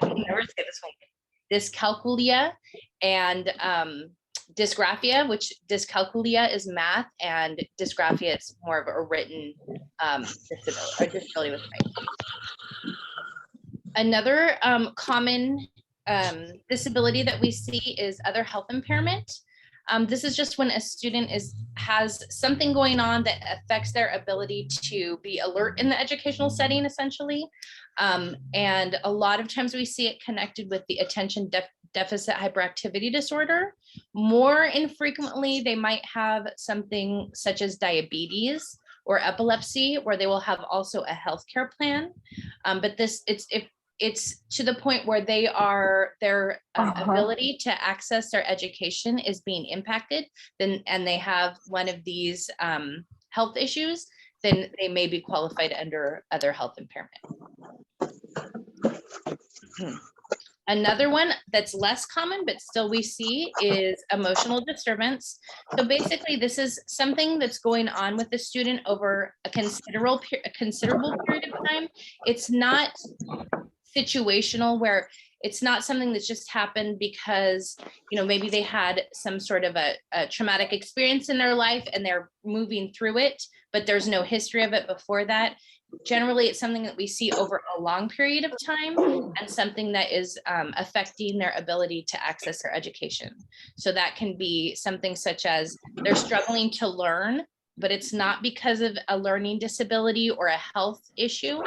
I can never say this one, dyscalculia and dysgraphia, which dyscalculia is math and dysgraphia is more of a written disability or disability with writing. Another common disability that we see is other health impairment. This is just when a student has something going on that affects their ability to be alert in the educational setting, essentially. And a lot of times we see it connected with the attention deficit hyperactivity disorder. More infrequently, they might have something such as diabetes or epilepsy, where they will have also a healthcare plan. But it's to the point where their ability to access their education is being impacted, and they have one of these health issues, then they may be qualified under other health impairment. Another one that's less common, but still we see, is emotional disturbance. So basically, this is something that's going on with the student over a considerable period of time. It's not situational, where it's not something that's just happened because, maybe they had some sort of a traumatic experience in their life and they're moving through it, but there's no history of it before that. Generally, it's something that we see over a long period of time and something that is affecting their ability to access their education. So that can be something such as they're struggling to learn, but it's not because of a learning disability or a health issue.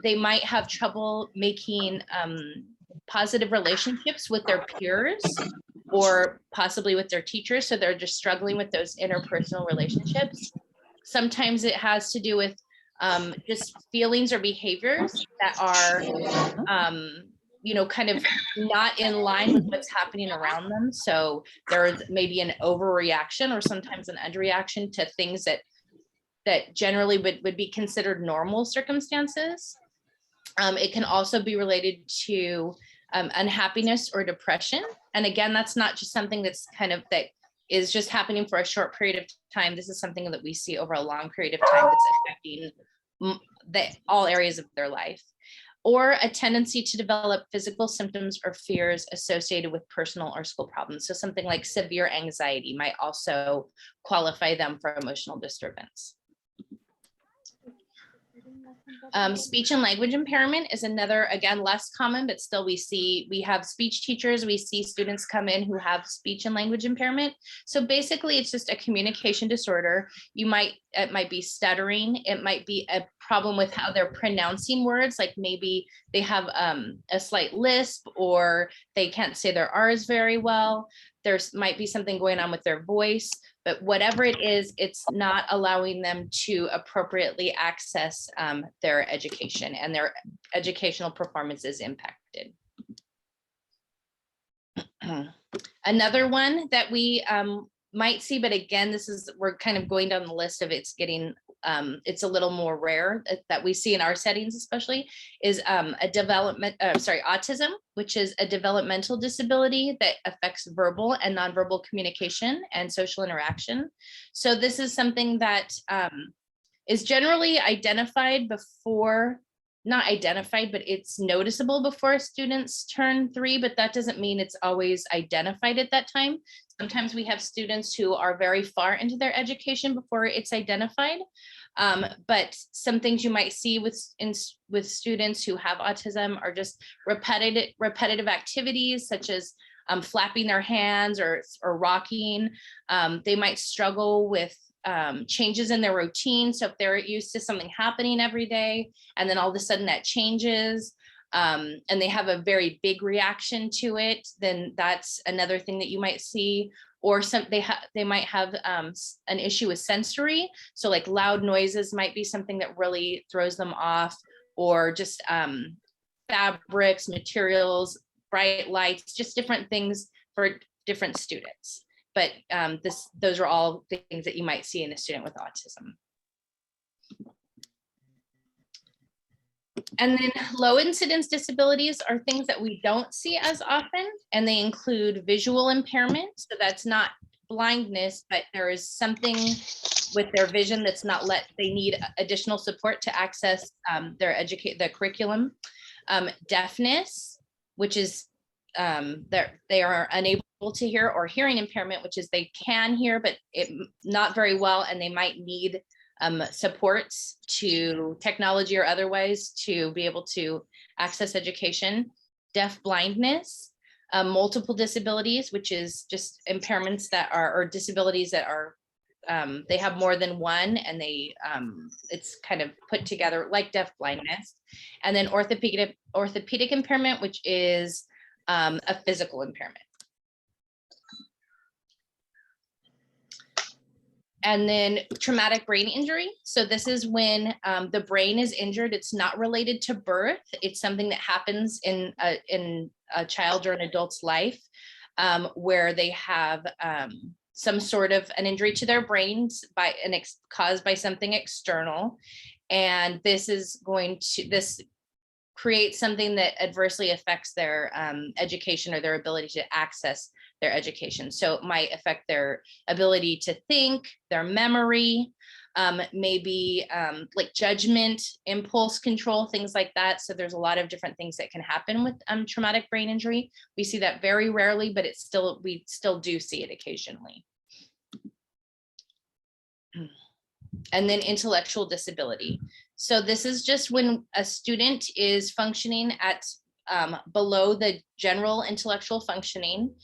They might have trouble making positive relationships with their peers or possibly with their teachers. So they're just struggling with those interpersonal relationships. Sometimes it has to do with just feelings or behaviors that are, kind of not in line with what's happening around them. So there's maybe an overreaction or sometimes an underreaction to things that generally would be considered normal circumstances. It can also be related to unhappiness or depression. And again, that's not just something that's that is just happening for a short period of time. This is something that we see over a long period of time that's affecting all areas of their life. Or a tendency to develop physical symptoms or fears associated with personal or school problems. So something like severe anxiety might also qualify them for emotional disturbance. Speech and language impairment is another, again, less common, but still we have speech teachers, we see students come in who have speech and language impairment. So basically it's just a communication disorder. It might be stuttering. It might be a problem with how they're pronouncing words. Like maybe they have a slight lisp, or they can't say their R's very well. There's might be something going on with their voice. But whatever it is, it's not allowing them to appropriately access their education, and their educational performance is impacted. Another one that we might see, but again, we're kind of going down the list of it's a little more rare that we see in our settings, especially, is autism, which is a developmental disability that affects verbal and nonverbal communication and social interaction. So this is something that is generally identified before, not identified, but it's noticeable before students turn 3, but that doesn't mean it's always identified at that time. Sometimes we have students who are very far into their education before it's identified. But some things you might see with students who have autism are just repetitive activities, such as flapping their hands or rocking. They might struggle with changes in their routine. So if they're used to something happening every day, and then all of a sudden that changes, and they have a very big reaction to it, then that's another thing that you might see. Or they might have an issue with sensory. So like loud noises might be something that really throws them off, or just fabrics, materials, bright lights, just different things for different students. But those are all things that you might see in a student with autism. And then low incidence disabilities are things that we don't see as often, and they include visual impairment. So that's not blindness, but there is something with their vision that's not they need additional support to access the curriculum. Deafness, which is they are unable to hear, or hearing impairment, which is they can hear, but not very well, and they might need supports to technology or otherwise to be able to access education. Deaf blindness, multiple disabilities, which is just impairments that are, or disabilities that are, they have more than one, and they it's kind of put together like deaf blindness. And then orthopedic impairment, which is a physical impairment. And then traumatic brain injury. So this is when the brain is injured. It's not related to birth. It's something that happens in a child or an adult's life, where they have some sort of an injury to their brains caused by something external. And this is this creates something that adversely affects their education or their ability to access their education. So it might affect their ability to think, their memory, maybe like judgment, impulse control, things like that. So there's a lot of different things that can happen with traumatic brain injury. We see that very rarely, but we still do see it occasionally. And then intellectual disability. So this is just when a student is functioning at below the general intellectual functioning,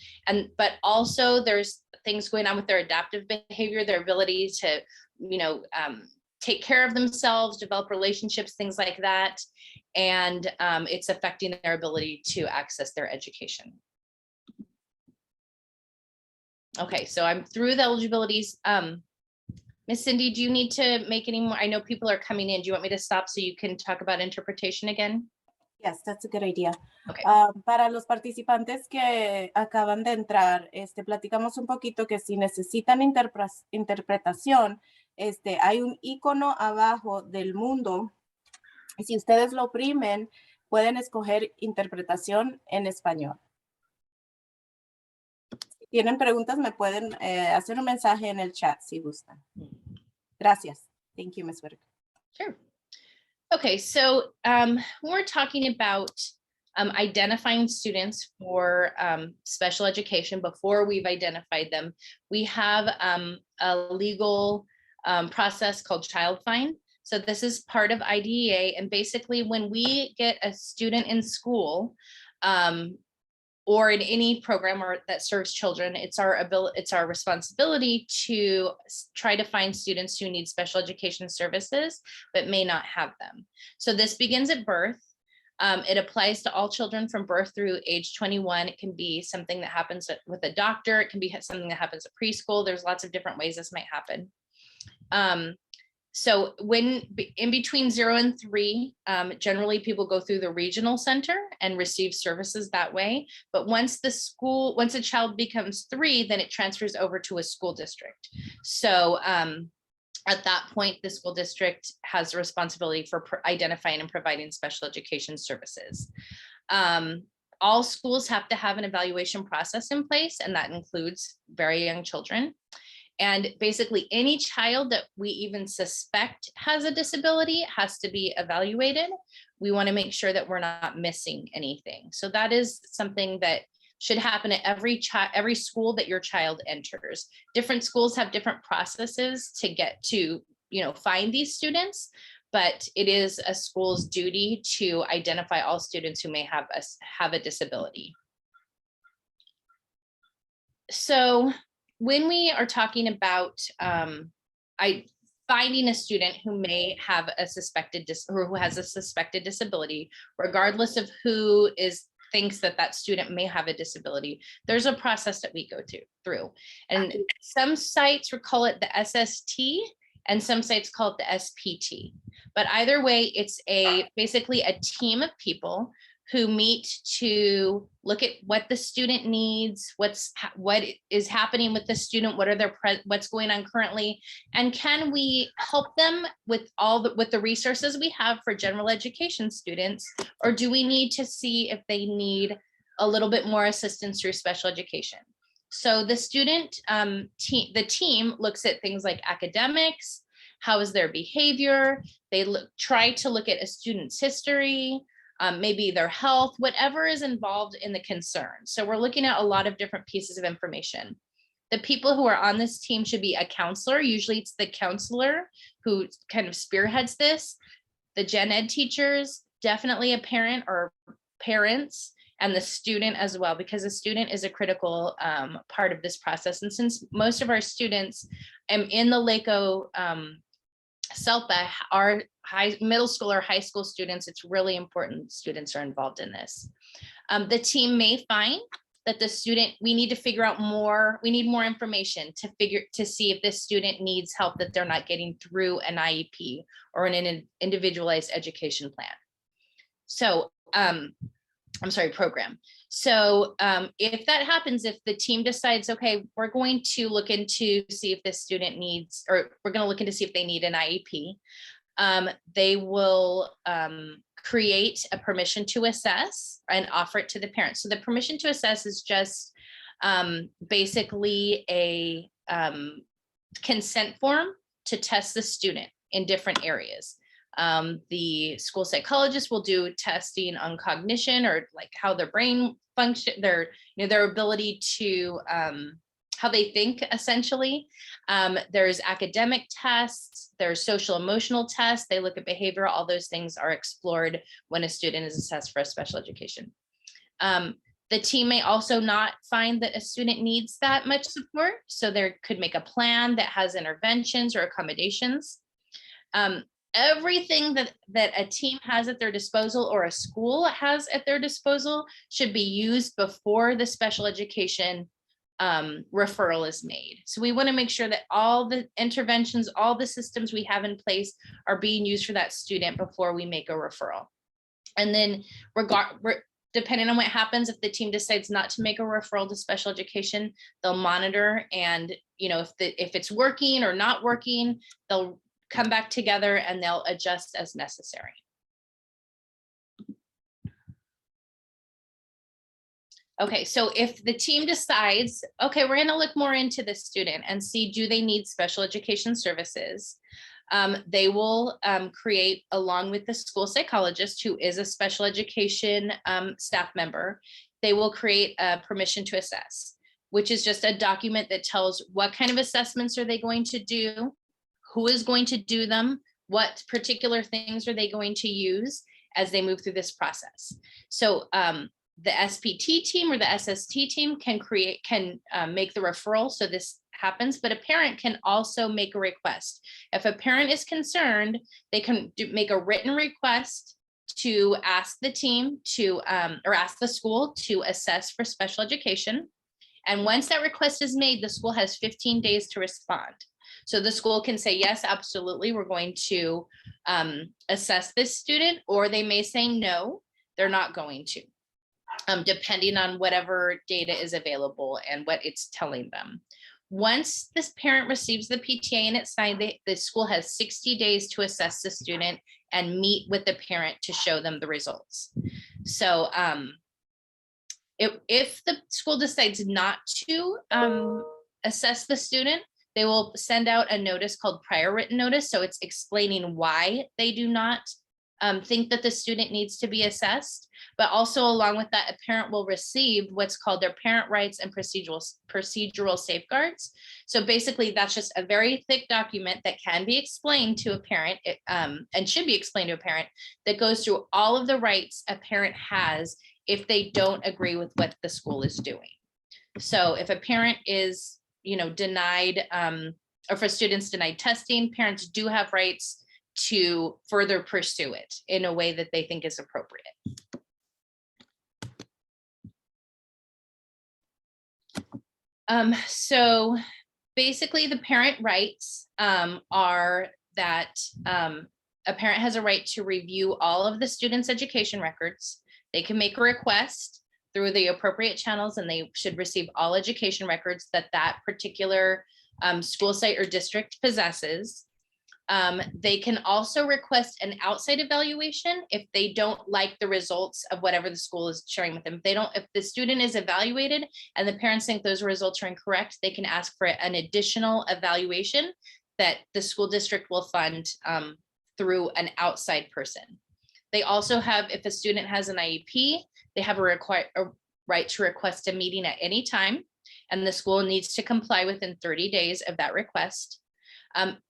but also there's things going on with their adaptive behavior, their ability to, take care of themselves, develop relationships, things like that. And it's affecting their ability to access their education. Okay, so I'm through the eligibilities. Miss Cindy, do you need to make any more? I know people are coming in. Do you want me to stop so you can talk about interpretation again? Yes, that's a good idea. Okay. Para los participantes que acaban de entrar, platicamos un poquito que si necesitan interpretación, hay un icono abajo del mundo. Y si ustedes lo oprimen, pueden escoger interpretación en español. Si tienen preguntas, me pueden hacer un mensaje en el chat si gustan. Gracias. Thank you, Ms. Whitaker. Sure. Okay, so we're talking about identifying students for special education before we've identified them. We have a legal process called Child Find. So this is part of IDEA, and basically when we get a student in school or in any program that serves children, it's our responsibility to try to find students who need special education services but may not have them. So this begins at birth. It applies to all children from birth through age 21. It can be something that happens with a doctor. It can be something that happens at preschool. There's lots of different ways this might happen. So when in between 0 and 3, generally people go through the regional center and receive services that way. But once a child becomes 3, then it transfers over to a school district. So at that point, the school district has a responsibility for identifying and providing special education services. All schools have to have an evaluation process in place, and that includes very young children. And basically any child that we even suspect has a disability has to be evaluated. We want to make sure that we're not missing anything. So that is something that should happen at every school that your child enters. Different schools have different processes to get to, find these students, but it is a school's duty to identify all students who may have a disability. So when we are talking about finding a student who may have a suspected or who has a suspected disability, regardless of who thinks that student may have a disability, there's a process that we go through. And some sites will call it the SST and some sites call it the SPT. But either way, it's basically a team of people who meet to look at what the student needs, what is happening with the student, what's going on currently, and can we help them with the resources we have for general education students, or do we need to see if they need a little bit more assistance through special education? So the team looks at things like academics, how is their behavior, they try to look at a student's history, maybe their health, whatever is involved in the concern. So we're looking at a lot of different pieces of information. The people who are on this team should be a counselor. Usually it's the counselor who kind of spearheads this, the gen ed teachers, definitely a parent or parents, and the student as well, because the student is a critical part of this process. And since most of our students in the LACO SELPA are middle school or high school students, it's really important students are involved in this. The team may find that the student, we need to figure out more, we need more information to see if this student needs help that they're not getting through an IEP or an individualized education plan. So, program. So if that happens, if the team decides, okay, we're going to look into see if this student needs, or we're going to look into see if they need an IEP, they will create a permission to assess and offer it to the parents. So the permission to assess is just basically a consent form to test the student in different areas. The school psychologist will do testing on cognition, or like how their brain function, their ability to how they think, essentially. There's academic tests, there's social emotional tests, they look at behavior, all those things are explored when a student is assessed for a special education. The team may also not find that a student needs that much support, so they could make a plan that has interventions or accommodations. Everything that a team has at their disposal or a school has at their disposal should be used before the special education referral is made. So we want to make sure that all the interventions, all the systems we have in place are being used for that student before we make a referral. And then depending on what happens, if the team decides not to make a referral to special education, they'll monitor, and if it's working or not working, they'll come back together and they'll adjust as necessary. Okay, so if the team decides, okay, we're gonna look more into this student and see, do they need special education services? They will create, along with the school psychologist, who is a special education staff member, they will create a permission to assess, which is just a document that tells what kind of assessments are they going to do, who is going to do them, what particular things are they going to use as they move through this process. So the SPT team or the SST team can make the referral, so this happens, but a parent can also make a request. If a parent is concerned, they can make a written request to ask the team to, or ask the school to assess for special education. And once that request is made, the school has 15 days to respond. So the school can say, yes, absolutely, we're going to assess this student, or they may say, no, they're not going to, depending on whatever data is available and what it's telling them. Once this parent receives the PTA and it's signed, the school has 60 days to assess the student and meet with the parent to show them the results. So if the school decides not to assess the student, they will send out a notice called prior written notice. So it's explaining why they do not think that the student needs to be assessed, but also along with that, a parent will receive what's called their parent rights and procedural safeguards. So basically that's just a very thick document that can be explained to a parent and should be explained to a parent, that goes through all of the rights a parent has if they don't agree with what the school is doing. So if a parent is denied, or for students denied testing, parents do have rights to further pursue it in a way that they think is appropriate. So basically the parent rights are that a parent has a right to review all of the student's education records. They can make a request through the appropriate channels, and they should receive all education records that that particular school site or district possesses. They can also request an outside evaluation if they don't like the results of whatever the school is sharing with them. If the student is evaluated and the parents think those results are incorrect, they can ask for an additional evaluation that the school district will fund through an outside person. They also have, if a student has an IEP, they have a right to request a meeting at any time, and the school needs to comply within 30 days of that request.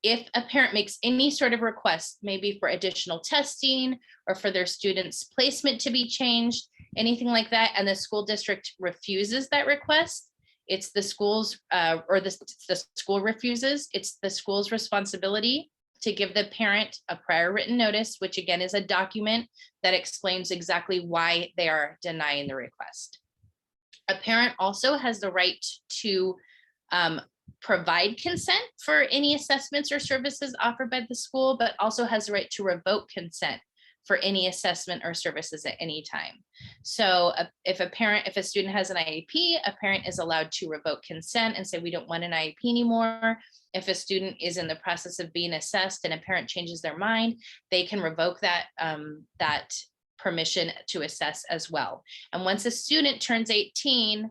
If a parent makes any sort of request, maybe for additional testing or for their student's placement to be changed, anything like that, and the school district refuses that request, it's the school's, or the school refuses, it's the school's responsibility to give the parent a prior written notice, which again is a document that explains exactly why they are denying the request. A parent also has the right to provide consent for any assessments or services offered by the school, but also has the right to revoke consent for any assessment or services at any time. So if a student has an IEP, a parent is allowed to revoke consent and say, we don't want an IEP anymore. If a student is in the process of being assessed and a parent changes their mind, they can revoke that, that permission to assess as well. And once a student turns 18,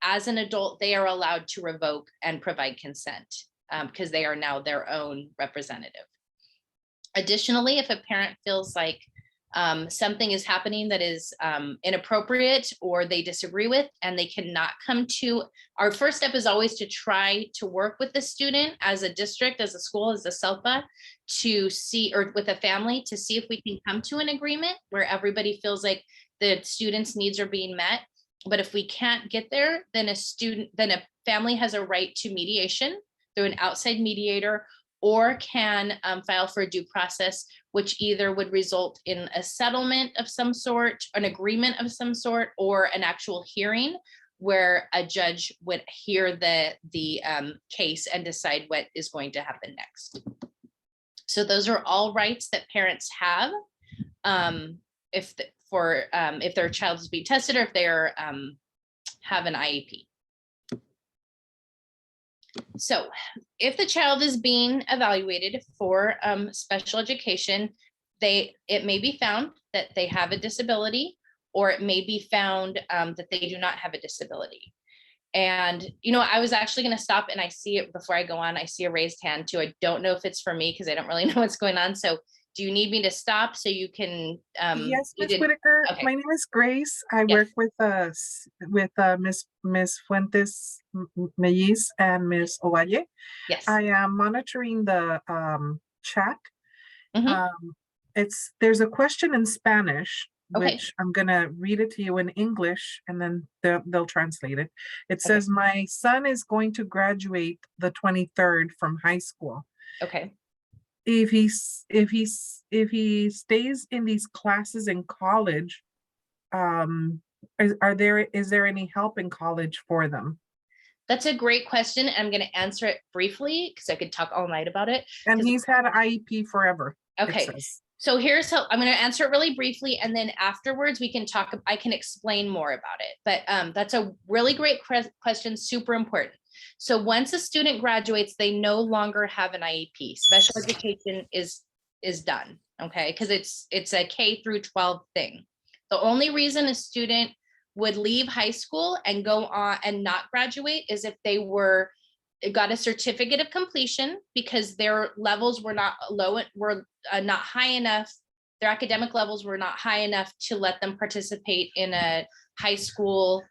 as an adult, they are allowed to revoke and provide consent because they are now their own representative. Additionally, if a parent feels like something is happening that is inappropriate or they disagree with and they cannot come to, our first step is always to try to work with the student as a district, as a school, as a SELPA, to see, or with a family, to see if we can come to an agreement where everybody feels like the student's needs are being met. But if we can't get there, then a family has a right to mediation through an outside mediator, or can file for a due process, which either would result in a settlement of some sort, an agreement of some sort, or an actual hearing where a judge would hear the case and decide what is going to happen next. So those are all rights that parents have if their child is being tested or if they have an IEP. So if the child is being evaluated for special education, it may be found that they have a disability, or it may be found that they do not have a disability. And, I was actually going to stop, and I see it before I go on. I see a raised hand too. I don't know if it's for me because I don't really know what's going on. So do you need me to stop so you can? Yes, Ms. Whitaker. Okay. My name is Grace. I Yes. work with Ms. Fuentes Melliz and Ms. Ovalle. Yes. I am monitoring the chat. Mhm. There's a question in Spanish, Okay. which I'm gonna read it to you in English, and then they'll translate it. It says, my son is going to graduate the 23rd from high school. Okay. If he stays in these classes in college, is there any help in college for them? That's a great question. I'm going to answer it briefly because I could talk all night about it. And he's had an IEP forever. Okay. So here's how I'm going to answer it really briefly, and then afterwards we can talk. I can explain more about it. But that's a really great question, super important. So once a student graduates, they no longer have an IEP. Special education is done, okay? Because it's a K through 12 thing. The only reason a student would leave high school and go on and not graduate is if they got a certificate of completion because their levels were not not high enough. Their academic levels were not high enough to let them participate in a high school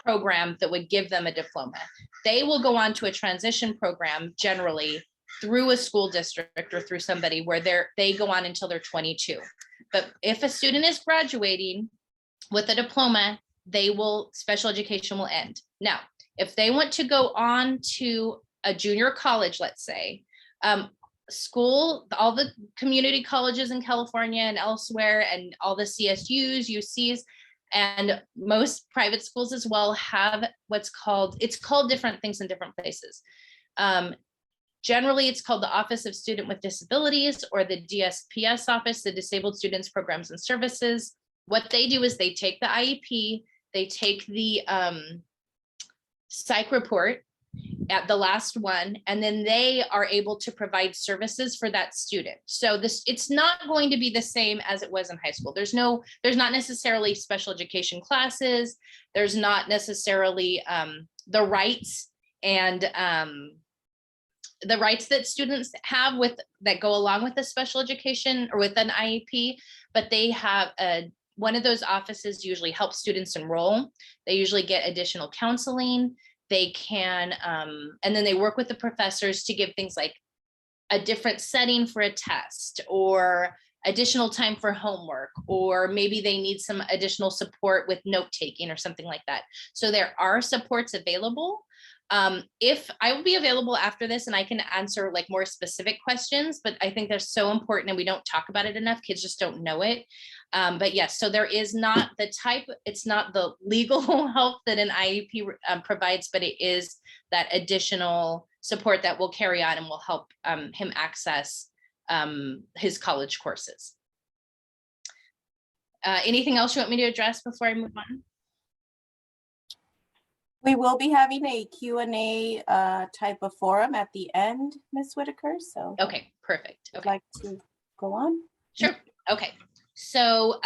program that would give them a diploma. They will go on to a transition program generally through a school district or through somebody where they go on until they're 22. But if a student is graduating with a diploma, special education will end. Now, if they want to go on to a junior college, let's say, all the community colleges in California and elsewhere, and all the CSUs, UCs, and most private schools as well have it's called different things in different places. Generally, it's called the Office of Student with Disabilities, or the DSPS office, the Disabled Students Programs and Services. What they do is they take the IEP, they take the psych report at the last one, and then they are able to provide services for that student. So it's not going to be the same as it was in high school. There's not necessarily special education classes. There's not necessarily the rights and the rights that students have that go along with the special education or with an IEP, but they have one of those offices usually helps students enroll. They usually get additional counseling. They can, and then they work with the professors to give things like a different setting for a test, or additional time for homework, or maybe they need some additional support with note taking or something like that. So there are supports available. If I will be available after this and I can answer like more specific questions, but I think they're so important and we don't talk about it enough. Kids just don't know it. But yes, so there is not it's not the legal help that an IEP provides, but it is that additional support that will carry on and will help him access his college courses. Anything else you want me to address before I move on? We will be having a Q&A type of forum at the end, Ms. Whitaker. So Okay, perfect. I'd Okay. like to go on. Sure. Okay. So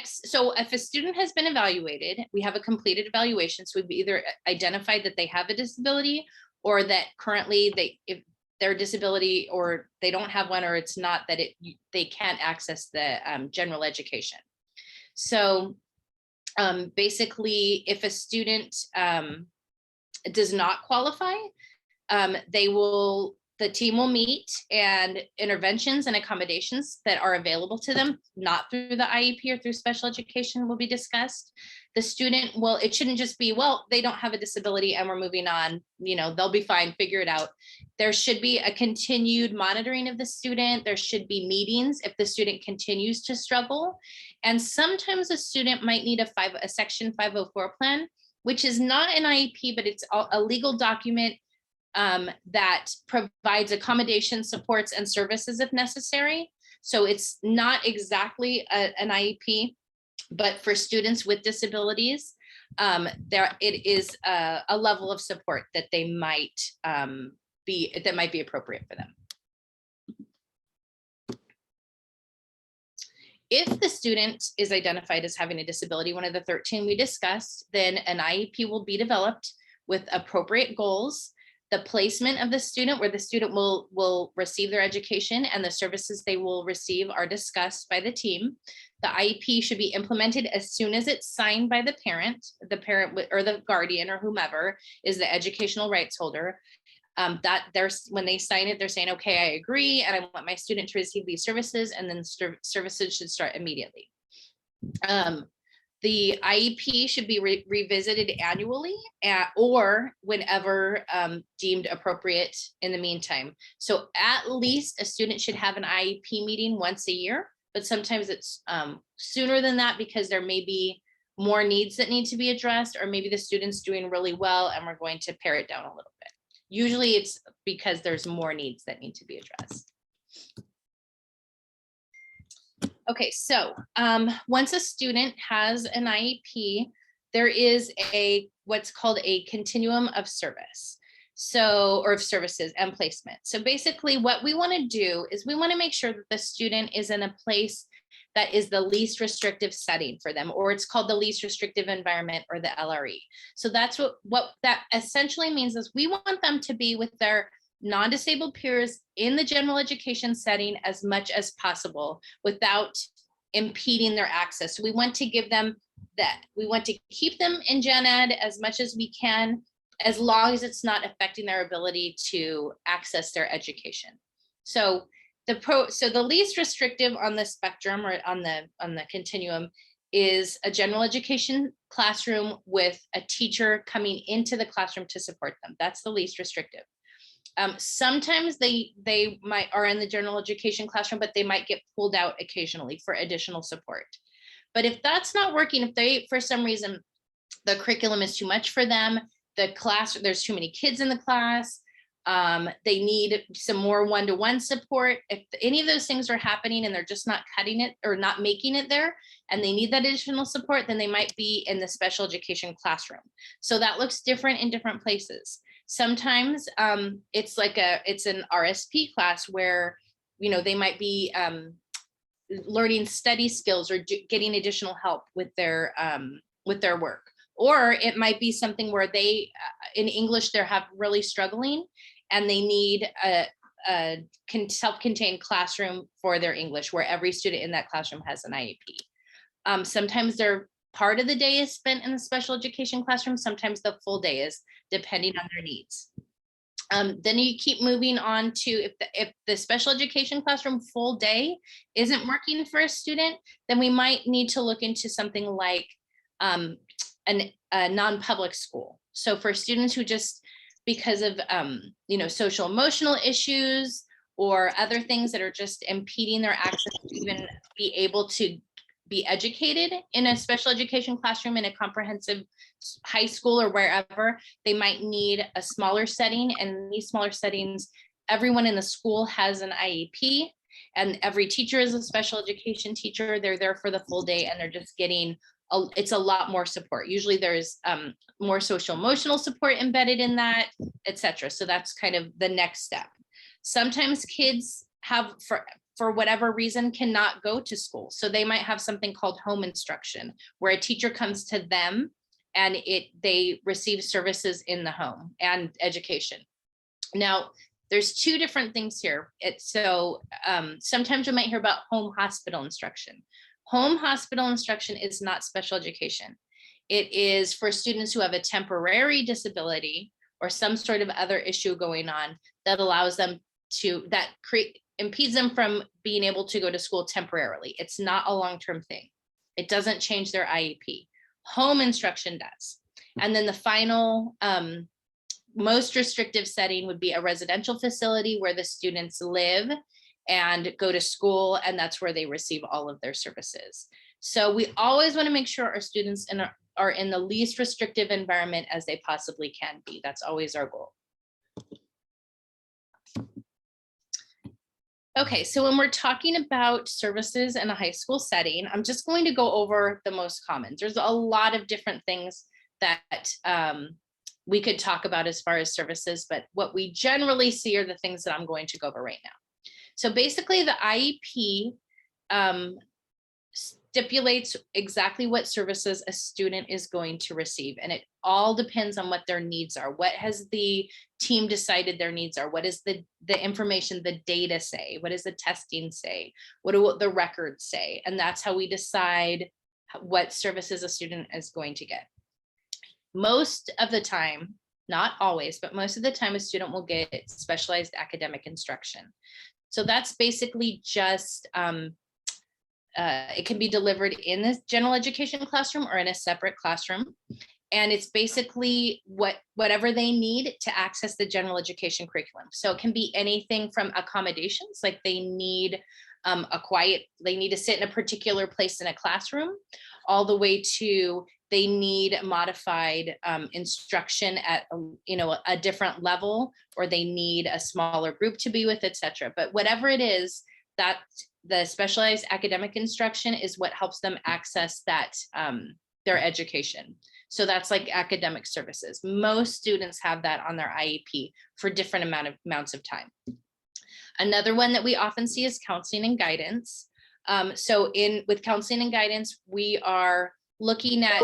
so if a student has been evaluated, we have a completed evaluation. So we've either identified that they have a disability, or that currently if their disability, or they don't have one, or it's not that they can't access the general education. So basically, if a student does not qualify, the team will meet, and interventions and accommodations that are available to them, not through the IEP or through special education, will be discussed. The student it shouldn't just be, well, they don't have a disability and we're moving on, they'll be fine, figure it out. There should be a continued monitoring of the student. There should be meetings if the student continues to struggle. And sometimes a student might need a Section 504 plan, which is not an IEP, but it's a legal document that provides accommodation, supports, and services if necessary. So it's not exactly an IEP, but for students with disabilities, it is a level of support that they might be appropriate for them. If the student is identified as having a disability, one of the 13 we discussed, then an IEP will be developed with appropriate goals. The placement of the student, where the student will receive their education, and the services they will receive are discussed by the team. The IEP should be implemented as soon as it's signed by the parent or the guardian or whomever is the educational rights holder. When they sign it, they're saying, okay, I agree, and I want my student to receive these services, and then services should start immediately. The IEP should be revisited annually or whenever deemed appropriate in the meantime. So at least a student should have an IEP meeting once a year, but sometimes it's sooner than that, because there may be more needs that need to be addressed, or maybe the student's doing really well and we're going to pare it down a little bit. Usually it's because there's more needs that need to be addressed. Okay, so once a student has an IEP, there is what's called a continuum of service. Or of services and placement. So basically what we want to do is we want to make sure that the student is in a place that is the least restrictive setting for them, or it's called the least restrictive environment, or the LRE. So that's what that essentially means, is we want them to be with their non-disabled peers in the general education setting as much as possible without impeding their access. So we want to give them that. We want to keep them in gen ed as much as we can, as long as it's not affecting their ability to access their education. So the least restrictive on the spectrum, or on the continuum, is a general education classroom with a teacher coming into the classroom to support them. That's the least restrictive. Sometimes they are in the general education classroom, but they might get pulled out occasionally for additional support. But if that's not working, if they, for some reason, the curriculum is too much for them, there's too many kids in the class, they need some more one-to-one support. If any of those things are happening and they're just not cutting it or not making it there, and they need that additional support, then they might be in the special education classroom. So that looks different in different places. Sometimes it's an RSP class where, they might be learning study skills or getting additional help with their work. Or it might be something where they, in English, they're really struggling and they need a self-contained classroom for their English where every student in that classroom has an IEP. Sometimes part of the day is spent in the special education classroom. Sometimes the full day is, depending on their needs. Then you keep moving on to if the special education classroom full day isn't working for a student, then we might need to look into something like a non-public school. So for students who just, because of social emotional issues or other things that are just impeding their access to even be able to be educated in a special education classroom in a comprehensive high school or wherever, they might need a smaller setting. And in these smaller settings, everyone in the school has an IEP and every teacher is a special education teacher. They're there for the full day and they're just getting, it's a lot more support. Usually there's more social emotional support embedded in that, etc. So that's kind of the next step. Sometimes kids have, for whatever reason, cannot go to school. So they might have something called home instruction, where a teacher comes to them and they receive services in the home and education. Now, there's two different things here. Sometimes you might hear about home hospital instruction. Home hospital instruction is not special education. It is for students who have a temporary disability or some sort of other issue going on that allows them to, impedes them from being able to go to school temporarily. It's not a long-term thing. It doesn't change their IEP. Home instruction does. And then the final, most restrictive setting would be a residential facility where the students live and go to school, and that's where they receive all of their services. So we always want to make sure our students are in the least restrictive environment as they possibly can be. That's always our goal. Okay, so when we're talking about services in a high school setting, I'm just going to go over the most common. There's a lot of different things that we could talk about as far as services, but what we generally see are the things that I'm going to go over right now. So basically the IEP stipulates exactly what services a student is going to receive. And it all depends on what their needs are. What has the team decided their needs are? What is the information, the data say? What does the testing say? What do the records say? And that's how we decide what services a student is going to get. Most of the time, not always, but most of the time a student will get specialized academic instruction. So that's basically just, it can be delivered in the general education classroom or in a separate classroom. And it's basically whatever they need to access the general education curriculum. So it can be anything from accommodations, like they need they need to sit in a particular place in a classroom, all the way to they need modified instruction at a different level, or they need a smaller group to be with, etc. But whatever it is, that the specialized academic instruction is what helps them access that their education. So that's like academic services. Most students have that on their IEP for different amounts of time. Another one that we often see is counseling and guidance. So with counseling and guidance, we are looking at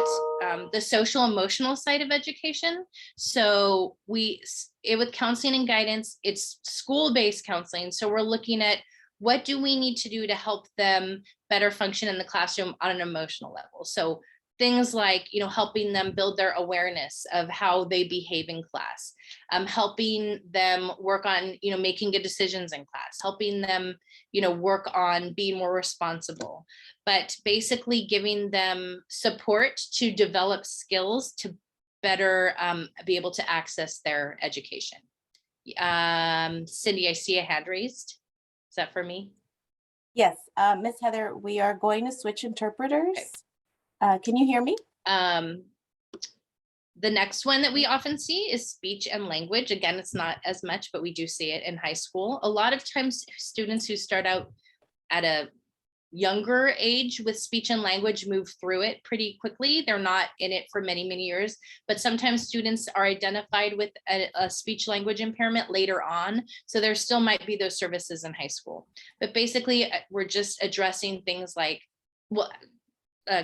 the social emotional side of education. So with counseling and guidance, it's school-based counseling. So we're looking at what do we need to do to help them better function in the classroom on an emotional level. So things like, helping them build their awareness of how they behave in class, helping them work on, making good decisions in class, helping them, work on being more responsible, but basically giving them support to develop skills to better be able to access their education. Cindy, I see a hand raised. Is that for me? Yes, Ms. Heather, we are going to switch interpreters. Okay. Can you hear me? The next one that we often see is speech and language. Again, it's not as much, but we do see it in high school. A lot of times students who start out at a younger age with speech and language move through it pretty quickly. They're not in it for many, many years, but sometimes students are identified with a speech language impairment later on. So there still might be those services in high school. But basically, we're just addressing things like, well,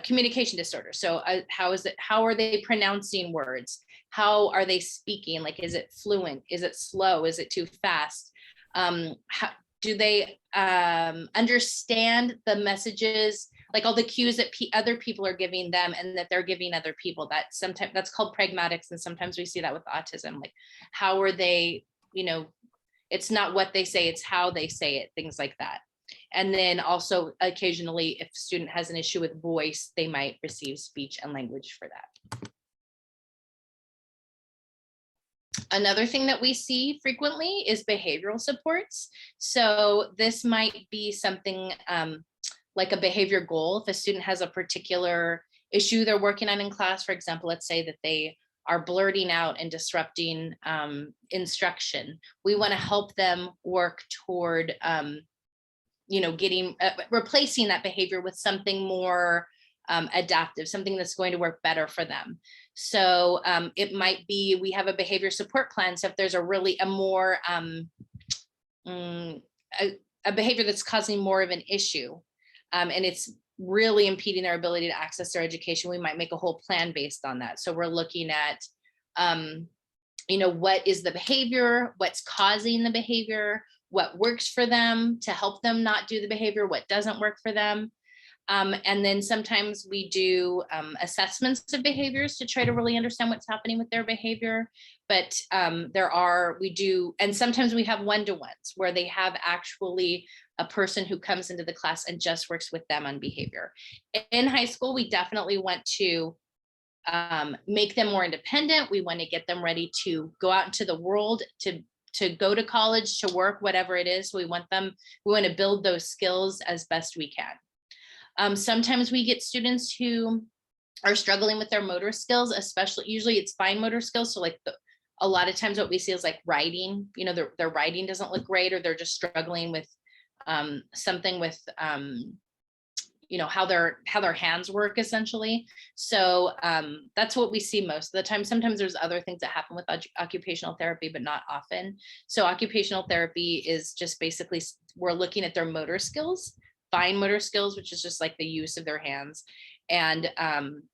communication disorder. So how are they pronouncing words? How are they speaking? Like, is it fluent? Is it slow? Is it too fast? How do they understand the messages, like all the cues that other people are giving them and that they're giving other people? That sometimes that's called pragmatics. And sometimes we see that with autism. Like, how are they, it's not what they say, it's how they say it, things like that. And then also occasionally, if a student has an issue with voice, they might receive speech and language for that. Another thing that we see frequently is behavioral supports. So this might be something like a behavior goal. If a student has a particular issue they're working on in class, for example, let's say that they are blurting out and disrupting instruction, we want to help them work toward getting replacing that behavior with something more adaptive, something that's going to work better for them. So it might be, we have a behavior support plan. So if there's a behavior that's causing more of an issue and it's really impeding their ability to access their education, we might make a whole plan based on that. So we're looking at, what is the behavior, what's causing the behavior, what works for them to help them not do the behavior, what doesn't work for them. And then sometimes we do assessments of behaviors to try to really understand what's happening with their behavior. But and sometimes we have one-to-ones where they have actually a person who comes into the class and just works with them on behavior. In high school, we definitely want to make them more independent. We want to get them ready to go out into the world, to go to college, to work, whatever it is. We want to build those skills as best we can. Sometimes we get students who are struggling with their motor skills, usually it's fine motor skills. So like a lot of times what we see is like writing, their writing doesn't look great, or they're just struggling with something with, how their hands work essentially. So that's what we see most of the time. Sometimes there's other things that happen with occupational therapy, but not often. So occupational therapy is just basically, we're looking at their motor skills, fine motor skills, which is just like the use of their hands. And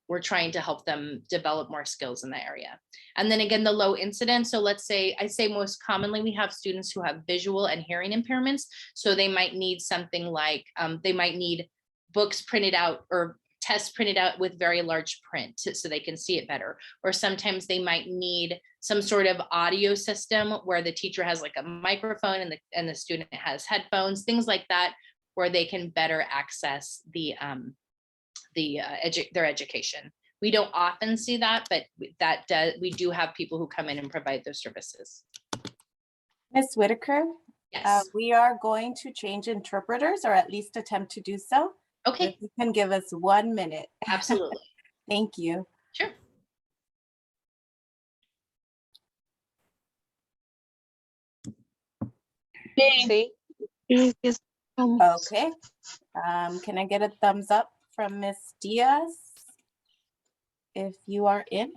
we're trying to help them develop more skills in that area. And then again, the low incidence. So let's say, I say most commonly we have students who have visual and hearing impairments. So they might need something like, they might need books printed out or tests printed out with very large print so they can see it better. Or sometimes they might need some sort of audio system where the teacher has like a microphone and the student has headphones, things like that, where they can better access their education. We don't often see that, but we do have people who come in and provide those services. Ms. Whitaker, Yes. we are going to change interpreters, or at least attempt to do so. Okay. If you can give us 1 minute. Absolutely. Thank you. Sure. Sí. Okay. Can I get a thumbs up from Ms. Diaz? If you are in.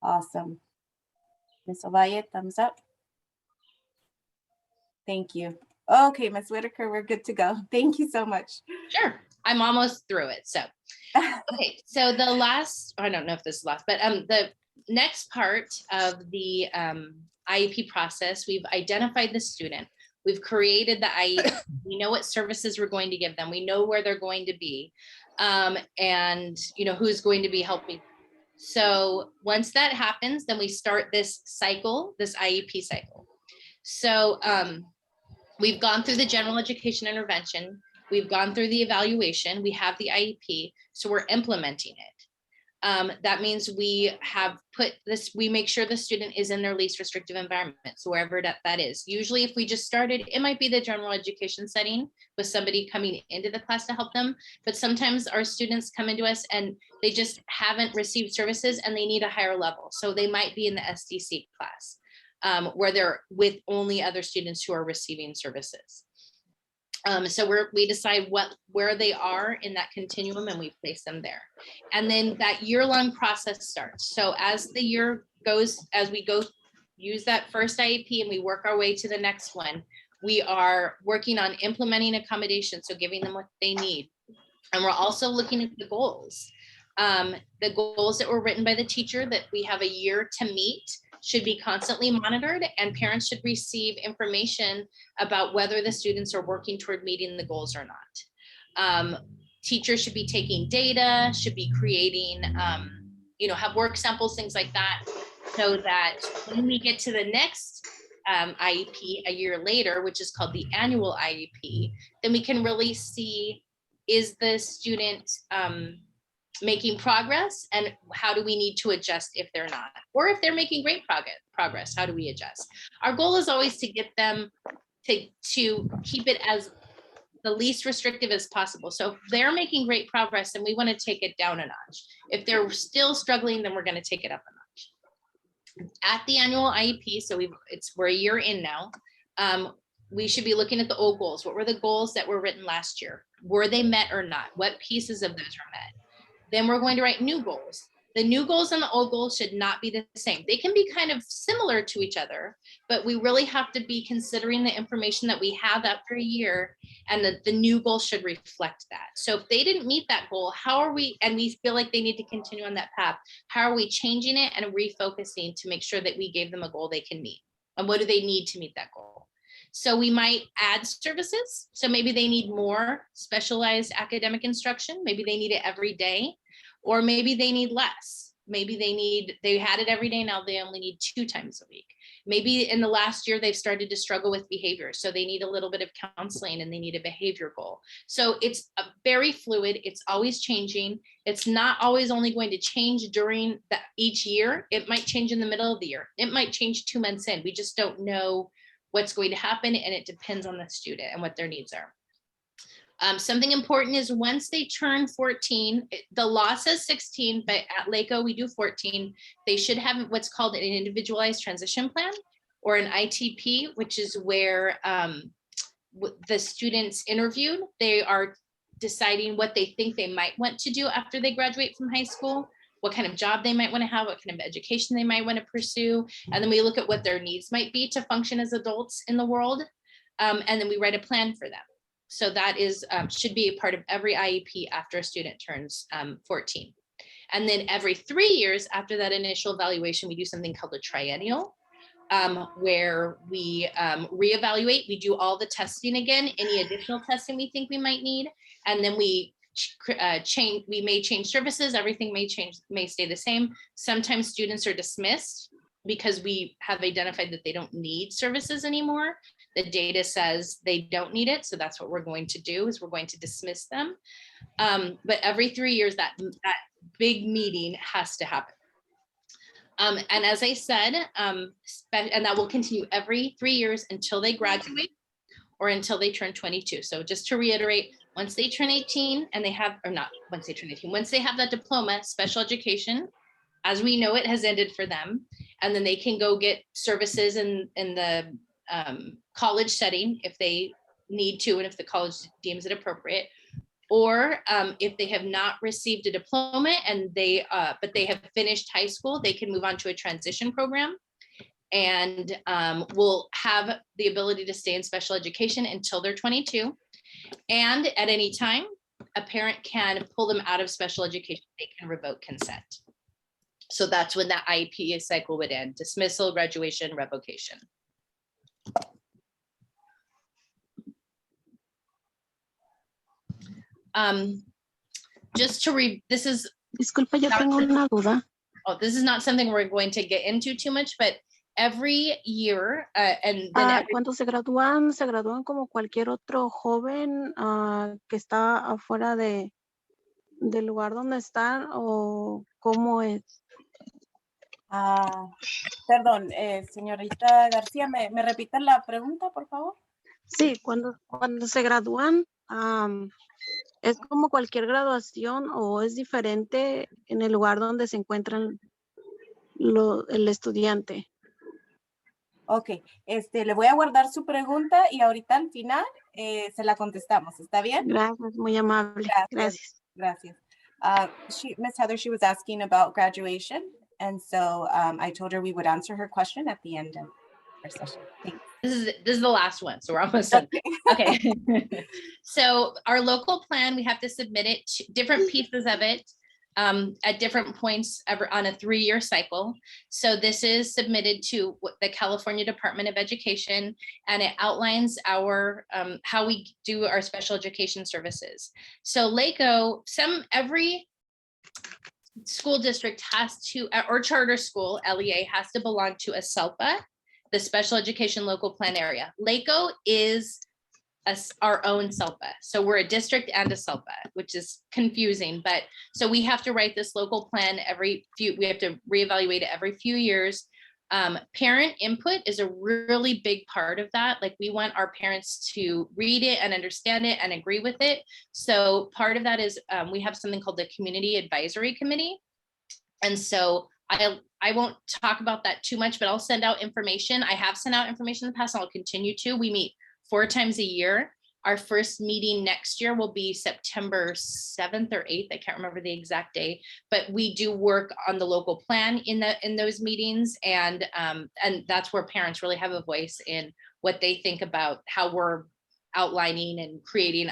Awesome. Ms. Ovalle, thumbs up. Thank you. Okay, Ms. Whitaker, we're good to go. Thank you so much. Sure. I'm almost through it. So, okay. So the last, I don't know if this is last, but the next part of the IEP process, we've identified the student. We've created the IEP. We know what services we're going to give them. We know where they're going to be, and who's going to be helping. So once that happens, then we start this cycle, this IEP cycle. So we've gone through the general education intervention. We've gone through the evaluation. We have the IEP, so we're implementing it. That means we have we make sure the student is in their least restrictive environment, so wherever that is. Usually if we just started, it might be the general education setting with somebody coming into the class to help them, but sometimes our students come into us and they just haven't received services and they need a higher level. So they might be in the SDC class where they're with only other students who are receiving services. So we decide where they are in that continuum and we place them there. And then that year-long process starts. So as the year goes, as we go use that first IEP and we work our way to the next one, we are working on implementing accommodation. So giving them what they need. And we're also looking at the goals. The goals that were written by the teacher that we have a year to meet should be constantly monitored, and parents should receive information about whether the students are working toward meeting the goals or not. Teachers should be taking data, should be creating, have work samples, things like that, so that when we get to the next IEP a year later, which is called the annual IEP, then we can really see, is the student making progress, and how do we need to adjust if they're not? Or if they're making great progress, how do we adjust? Our goal is always to get them to keep it as the least restrictive as possible. So if they're making great progress, then we want to take it down a notch. If they're still struggling, then we're going to take it up a notch. At the annual IEP, so we're a year in now, we should be looking at the old goals. What were the goals that were written last year? Were they met or not? What pieces of those were met? Then we're going to write new goals. The new goals and the old goals should not be the same. They can be kind of similar to each other, but we really have to be considering the information that we have after a year, and the new goal should reflect that. So if they didn't meet that goal, and we feel like they need to continue on that path, how are we changing it and refocusing to make sure that we gave them a goal they can meet? And what do they need to meet that goal? So we might add services. So maybe they need more specialized academic instruction. Maybe they need it every day, or maybe they need less. Maybe they had it every day, now they only need 2 times a week. Maybe in the last year they've started to struggle with behavior, so they need a little bit of counseling and they need a behavior goal. So it's very fluid, it's always changing. It's not always only going to change during each year. It might change in the middle of the year. It might change 2 months in. We just don't know what's going to happen, and it depends on the student and what their needs are. Something important is once they turn 14, the law says 16, but at LACO we do 14. They should have what's called an individualized transition plan, or an ITP, which is where the students interviewed, they are deciding what they think they might want to do after they graduate from high school, what kind of job they might want to have, what kind of education they might want to pursue. And then we look at what their needs might be to function as adults in the world. And then we write a plan for them. So that is should be a part of every IEP after a student turns 14. And then every 3 years after that initial evaluation, we do something called a triennial, where we reevaluate. We do all the testing again, any additional testing we think we might need, and then we change. We may change services. Everything may stay the same. Sometimes students are dismissed because we have identified that they don't need services anymore. The data says they don't need it, so that's what we're going to do, is we're going to dismiss them. But every 3 years, that big meeting has to happen. And as I said, and that will continue every 3 years until they graduate or until they turn 22. So just to reiterate, once they turn 18 and they have, or not once they turn 18, once they have that diploma, special education, as we know it, has ended for them. And then they can go get services in the college setting if they need to, and if the college deems it appropriate. Or if they have not received a diploma and but they have finished high school, they can move on to a transition program, and will have the ability to stay in special education until they're 22. And at any time, a parent can pull them out of special education. They can revoke consent. So that's when that IEP cycle would end: dismissal, graduation, revocation. Just to this is. Disculpa, yo tengo una duda. Oh, this is not something we're going to get into too much, but every year, and then cuando se gradúan como cualquier otro joven que está afuera del lugar donde están, o cómo es. Perdón, señorita García, ¿me repite la pregunta, por favor? Sí, cuando se gradúan, ¿es como cualquier graduación o es diferente en el lugar donde se encuentran el estudiante? Ok, le voy a guardar su pregunta y ahorita al final se la contestamos, ¿está bien? Gracias, muy amable. Gracias. Gracias. Ms. Heather, she was asking about graduation, and so I told her we would answer her question at the end our session. Thanks. This is the last one, so we're almost done. Okay. So our local plan, we have to submit it to different pieces of it at different points on a 3-year cycle. So this is submitted to the California Department of Education, and it outlines our how we do our special education services. So LACO, every school district has to, or charter school, LEA, has to belong to a SELPA, the Special Education Local Plan Area. LACO is our own SELPA. So we're a district and a SELPA, which is confusing, but so we have to write this local plan we have to reevaluate it every few years. Parent input is a really big part of that. Like, we want our parents to read it and understand it and agree with it. So part of that is we have something called the Community Advisory Committee. And so I won't talk about that too much, but I'll send out information. I have sent out information in the past, and I'll continue to. We meet 4 times a year. Our first meeting next year will be September 7th or 8th. I can't remember the exact day, but we do work on the local plan in those meetings. And that's where parents really have a voice in what they think about how we're outlining and creating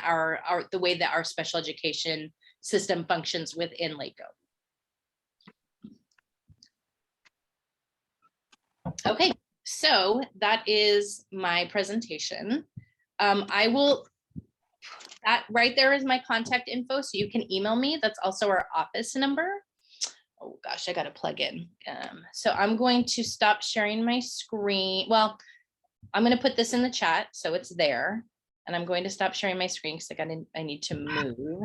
the way that our special education system functions within LACO. Okay, so that is my presentation. That right there is my contact info, so you can email me. That's also our office number. Oh gosh, I gotta plug in. So I'm going to stop sharing my screen. Well, I'm gonna put this in the chat so it's there, and I'm going to stop sharing my screen because I need to move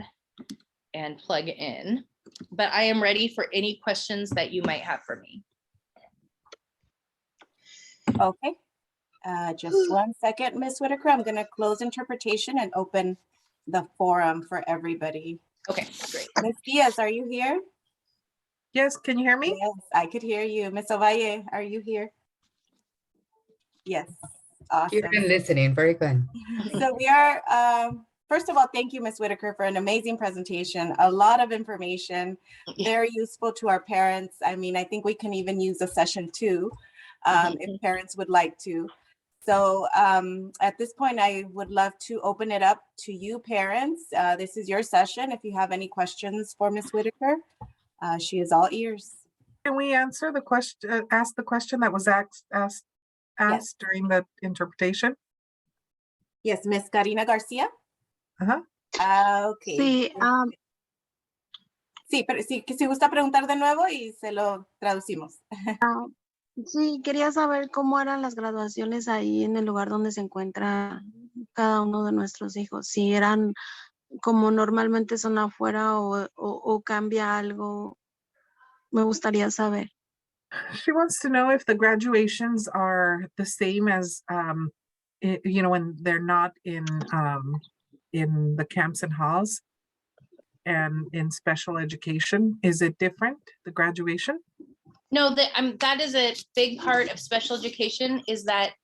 and plug in. But I am ready for any questions that you might have for me. Okay. Just 1 second, Ms. Whitaker. I'm going to close interpretation and open the forum for everybody. Okay, great. Ms. Diaz, are you here? Yes, can you hear me? Yes, I could hear you. Ms. Ovalle, are you here? Yes, awesome. Here and listening, very good. So we are, first of all, thank you, Ms. Whitaker, for an amazing presentation. A lot of information, very useful to our parents. I mean, I think we can even use a session 2 if parents would like to. So at this point, I would love to open it up to you parents. This is your session. If you have any questions for Ms. Whitaker, she is all ears. Can we answer the question, ask the question that was asked Yes. during the interpretation? Yes, Ms. Karina Garcia. Ajá. Okay. Sí, Sí, pero si gusta preguntar de nuevo y se lo traducimos. sí, quería saber cómo eran las graduaciones ahí en el lugar donde se encuentra cada uno de nuestros hijos. Si eran como normalmente son afuera o cambia algo. Me gustaría saber. She wants to know if the graduations are the same as, you know, when they're not in the camps and halls and in special education. Is it different, the graduation? No, that is a big part of special education, is that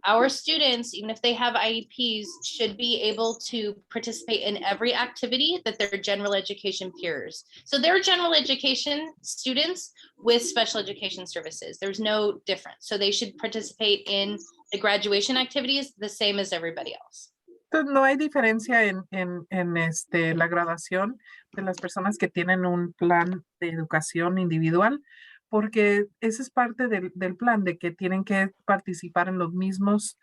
our students, even if they have IEPs, should be able to participate in every activity that their general education peers. So they're general education students with special education services. There's no difference. So they should participate in the graduation activities the same as everybody else. Entonces, no hay diferencia en la graduación de las personas que tienen un plan de educación individual, porque esa es parte del plan, de que tienen que participar en los mismos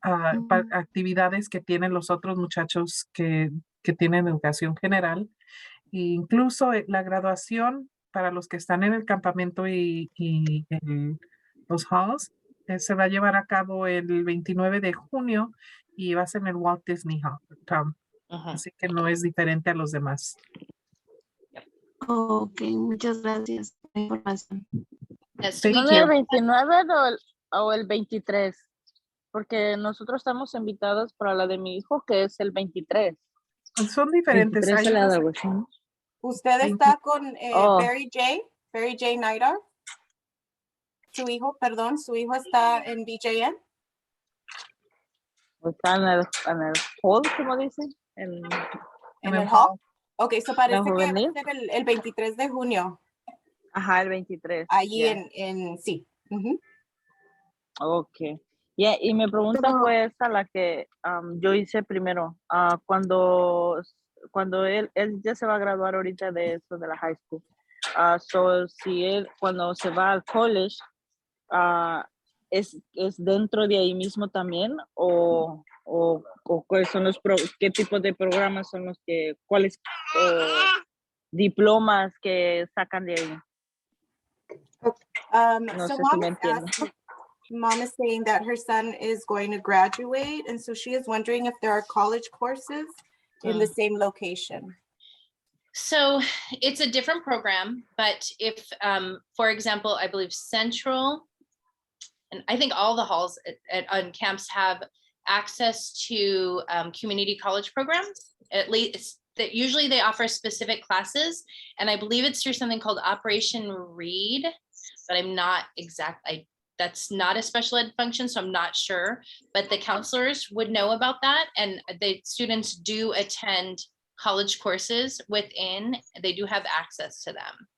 actividades que tienen los otros muchachos que tienen educación general. E incluso la graduación para los que están en el campamento y en los halls se va a llevar a cabo el 29 de junio y va a ser en el Walt Disney Hall, Tom. Así que no es diferente a los demás. Ok, muchas gracias por la información. Yes, Thank we you. do. ¿El 29 o el 23? Porque nosotros estamos invitados para la de mi hijo, que es el 23. Son diferentes. 23 Hay es la unos- graduación. ¿Usted Thank está con Oh. Barry J. Neidar? Su hijo, perdón, su hijo está en BJN. Está en el hall, ¿cómo dicen? En el hall. Ok, so parece que va a juvenil. ser el 23 de junio, Ajá, el 23. allí ya. en sí. Ujú. Ok. Y mi pregunta Pero- fue esa la que yo hice primero. Cuando él ya se va a graduar ahorita de eso, de la high school. So, si él, cuando se va al college, ¿es dentro de ahí mismo también? ¿O cuáles son qué tipo de programas son los que, cuáles diplomas que sacan de ahí? No So sé si me entiendo. Mom is saying that her son is going to graduate, and so she is wondering if there are college courses in the same location. So it's a different program, but if, for example, I believe Central, and I think all the halls on camps have access to community college programs, at least that usually they offer specific classes. And I believe it's through something called Operation Read, but I'm not that's not a special ed function, so I'm not sure, but the counselors would know about that. And the students do attend college courses within, they do have access to them.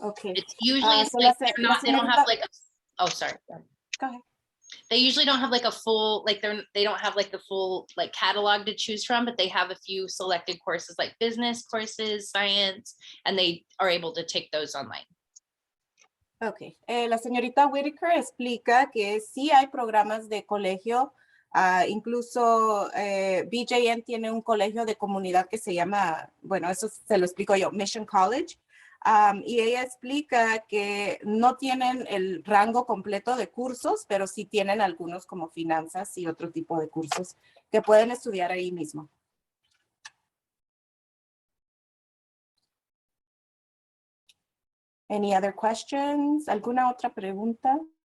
Okay. It's usually So like la they don't have señorita- like sorry. Go ahead. They usually don't have like a full, like they don't have like the full like catalog to choose from, but they have a few selected courses like business courses, science, and they are able to take those online. Ok, la señorita Whitaker explica que sí hay programas de colegio, incluso BJN tiene un colegio de comunidad que se llama, bueno, eso se lo explico yo, Mission College, y ella explica que no tienen el rango completo de cursos, pero sí tienen algunos como finanzas y otro tipo de cursos que pueden estudiar ahí mismo. Any other questions? ¿Alguna otra pregunta?